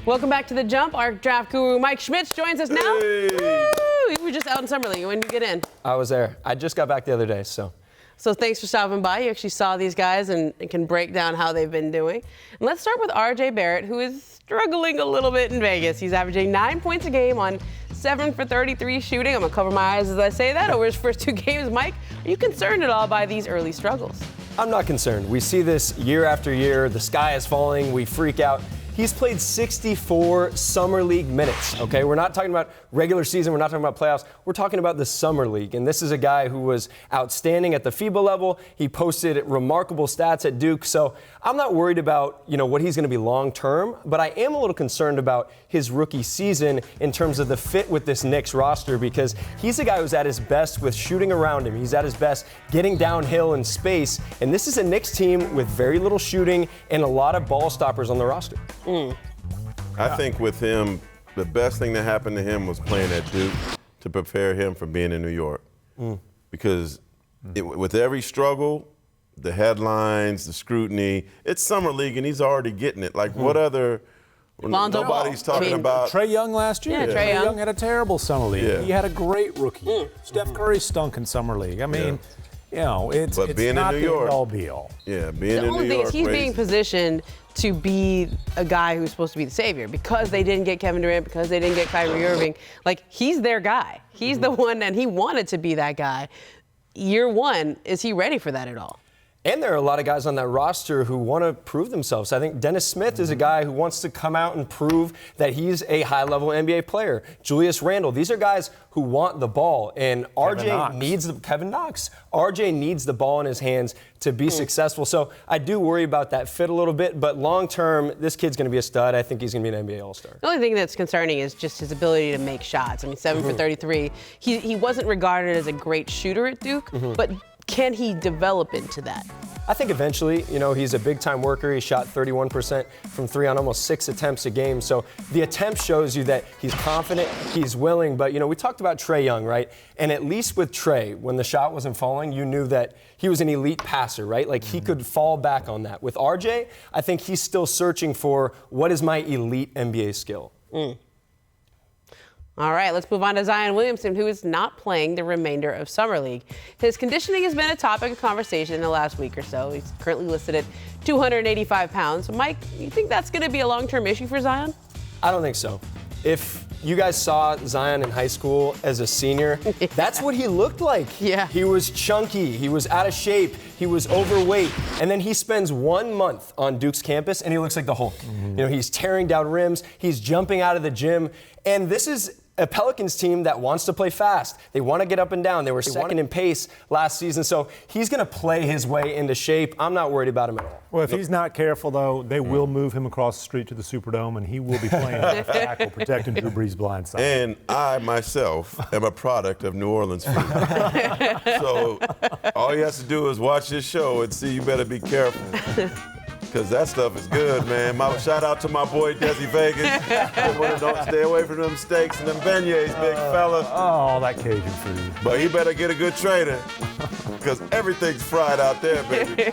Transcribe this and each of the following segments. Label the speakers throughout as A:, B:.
A: Welcome back to The Jump. Our draft guru, Mike Schmitz, joins us now.
B: Hey.
A: Woo! You were just out in Summer League. When did you get in?
C: I was there. I just got back the other day, so.
A: So thanks for stopping by. You actually saw these guys and can break down how they've been doing. And let's start with RJ Barrett, who is struggling a little bit in Vegas. He's averaging 9 points a game on 7 for 33 shooting. I'm going to cover my eyes as I say that over his first 2 games. Mike, are you concerned at all by these early struggles?
C: I'm not concerned. We see this year after year. The sky is falling. We freak out. He's played 64 Summer League minutes, okay? We're not talking about regular season. We're not talking about playoffs. We're talking about the Summer League. And this is a guy who was outstanding at the FIBA level. He posted remarkable stats at Duke. So I'm not worried about, what he's going to be long term, but I am a little concerned about his rookie season in terms of the fit with this Knicks roster, because he's a guy who's at his best with shooting around him. He's at his best getting downhill in space. And this is a Knicks team with very little shooting and a lot of ball stoppers on the roster.
B: I think with him, the best thing that happened to him was playing at Duke to prepare him for being in New York. Because with every struggle, the headlines, the scrutiny, it's Summer League and he's already getting it. Like what other, nobody's talking about.
D: Trae Young last year.
A: Yeah, Trae
D: Young had a terrible Summer League.
B: Yeah.
D: He had a great rookie. Steph Curry stunk in Summer League. I mean, it's
B: being
D: not
B: in New York,
D: the all be all.
B: Yeah, being
A: The
B: in
A: only
B: New
A: thing
B: York.
A: is he's
B: crazy.
A: being positioned to be a guy who's supposed to be the savior because they didn't get Kevin Durant, because they didn't get Kyrie Irving. Like, he's their guy. He's the one, and he wanted to be that guy. Year one, is he ready for that at all?
C: And there are a lot of guys on that roster who want to prove themselves. I think Dennis Smith is a guy who wants to come out and prove that he's a high-level NBA player. Julius Randle, these are guys who want the ball. And RJ needs Kevin Knox. RJ needs the ball in his hands to be successful. So I do worry about that fit a little bit. But long-term, this kid's going to be a stud. I think he's going to be an NBA All-Star.
A: The only thing that's concerning is just his ability to make shots. I mean, 7 for 33. He wasn't regarded as a great shooter at Duke, but can he develop into that?
C: I think eventually, he's a big-time worker. He shot 31% from 3 on almost 6 attempts a game. So the attempt shows you that he's confident, he's willing. But, we talked about Trae Young, right? And at least with Trae, when the shot wasn't falling, you knew that he was an elite passer, right? Like, he could fall back on that. With RJ, I think he's still searching for what is my elite NBA skill.
A: All right, let's move on to Zion Williamson, who is not playing the remainder of Summer League. His conditioning has been a topic of conversation in the last week or so. He's currently listed at 285 pounds. Mike, you think that's going to be a long-term issue for Zion?
C: I don't think so. If you guys saw Zion in high school as a senior, that's what he looked like.
A: Yeah.
C: He was chunky, he was out of shape, he was overweight, and then he spends 1 month on Duke's campus and he looks like the Hulk. He's tearing down rims, he's jumping out of the gym, and this is a Pelicans team that wants to play fast. They want to get up and down. They were second in pace last season, so he's going to play his way into shape. I'm not worried about him at all.
D: Well, if he's not careful, though, they will move him across the street to the Superdome, and he will be playing left tackle, protecting Drew Brees' blind side.
B: And I, myself, am a product of New Orleans. So all he has to do is watch this show and see you better be careful. Because that stuff is good, man. Shout out to my boy, Desi Vegas. Don't stay away from them steaks and them beignets, big fella.
D: Oh, that Cajun food.
B: But he better get a good trainer, because everything's fried out there, baby.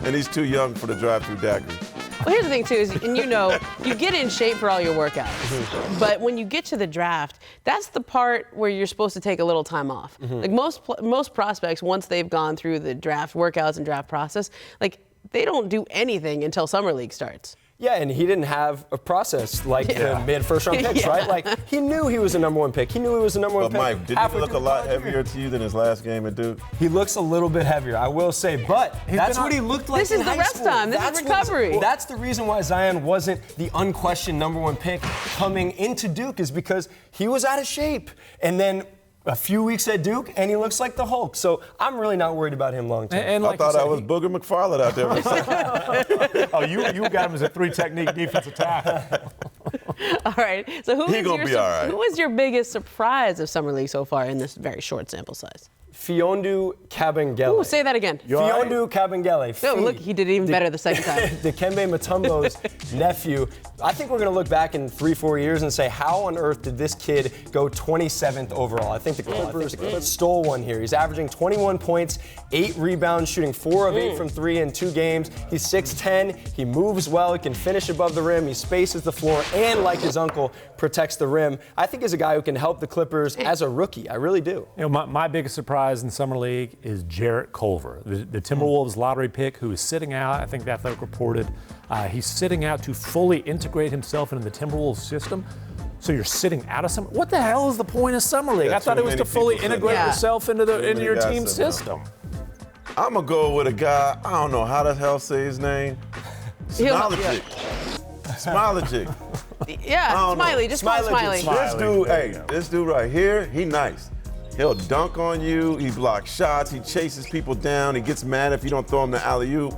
B: And he's too young for the drive-through daiquiri.
A: Well, here's the thing, too, is, and you get in shape for all your workouts. But when you get to the draft, that's the part where you're supposed to take a little time off. Like most prospects, once they've gone through the draft workouts and draft process, they don't do anything until Summer League starts.
C: Yeah, and he didn't have a process like the mid-first-round picks, right? Like, he knew he was the number 1 pick. He knew he was the number 1 pick.
B: But Mike, did he look a lot heavier to you than his last game at Duke?
C: He looks a little bit heavier, I will say, but that's what he looked like in high school.
A: This is the rest time. This is recovery.
C: That's the reason why Zion wasn't the unquestioned number 1 pick coming into Duke, is because he was out of shape. And then a few weeks at Duke, and he looks like the Hulk. So I'm really not worried about him long term.
D: And
B: I thought I was Booger McFarland out there.
D: Oh, you got him as a 3-technique defensive tackle.
A: All right. So who was your biggest surprise of Summer League so far in this very short sample size?
C: Mfiondu Kabengele.
A: Ooh, say that again.
C: Mfiondu Kabengele.
A: Oh, look, he did even better the second time.
C: Dikembe Mutombo's nephew. I think we're going to look back in 3-4 years and say, how on earth did this kid go 27th overall? I think the Clippers stole one here. He's averaging 21 points, 8 rebounds, shooting 4 of 8 from 3 in 2 games. He's 6'10". He moves well. He can finish above the rim. He spaces the floor and, like his uncle, protects the rim. I think he's a guy who can help the Clippers as a rookie. I really do.
D: You know, my biggest surprise in Summer League is Jarrett Culver, the Timberwolves lottery pick who is sitting out. I think the Athletic reported he's sitting out to fully integrate himself into the Timberwolves system. So you're sitting out of summer. What the hell is the point of Summer League? I thought it was to fully integrate yourself into your team's system.
B: I'm going to go with a guy, I don't know how the hell say his name. Smailagic. Smailagic.
A: Yeah, Smiley. Just call it Smiley.
B: This dude, this dude right here, he nice. He'll dunk on you. He blocks shots. He chases people down. He gets mad if you don't throw him the alley-oop.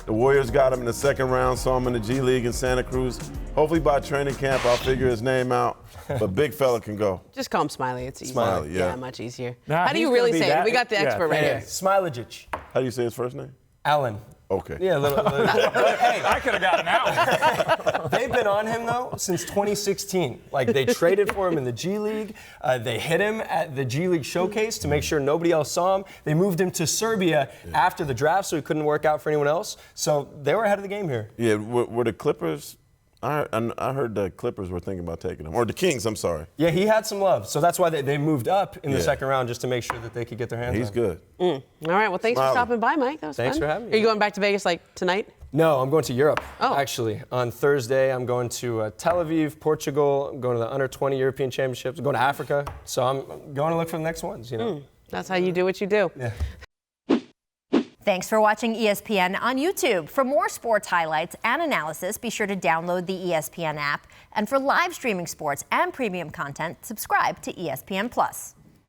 B: The Warriors got him in the second round, saw him in the G League in Santa Cruz. Hopefully by training camp, I'll figure his name out. But big fella can go.
A: Just call him Smiley. It's easy.
B: Smiley, yeah.
A: Much easier.
D: Nah,
A: how do you really say it? We got the expert right here.
C: Smailagic.
B: How do you say his first name?
C: Alen.
B: Okay.
C: Yeah,
D: Hey, I could have gotten out.
C: They've been on him, though, since 2016. Like, they traded for him in the G League. They hit him at the G League showcase to make sure nobody else saw him. They moved him to Serbia after the draft, so he couldn't work out for anyone else. So they were ahead of the game here.
B: Yeah, were the Clippers, I heard the Clippers were thinking about taking him. Or the Kings, I'm sorry.
C: Yeah, he had some love. So that's why they moved up in the second round, just to make sure that they could get their hands on him.
B: He's good.
A: All right, well, thanks for stopping by, Mike. That was
C: Thanks
A: fun.
C: for having me.
A: Are you going back to Vegas like tonight?
C: No, I'm going to Europe, actually. On Thursday, I'm going to Tel Aviv, Portugal. I'm going to the Under-20 European Championships. I'm going to Africa. So I'm going to look for the next ones, you know.
A: That's how you do what you do.
C: Yeah.
E: Thanks for watching ESPN on YouTube. For more sports highlights and analysis, be sure to download the ESPN app. And for live streaming sports and premium content, subscribe to ESPN+.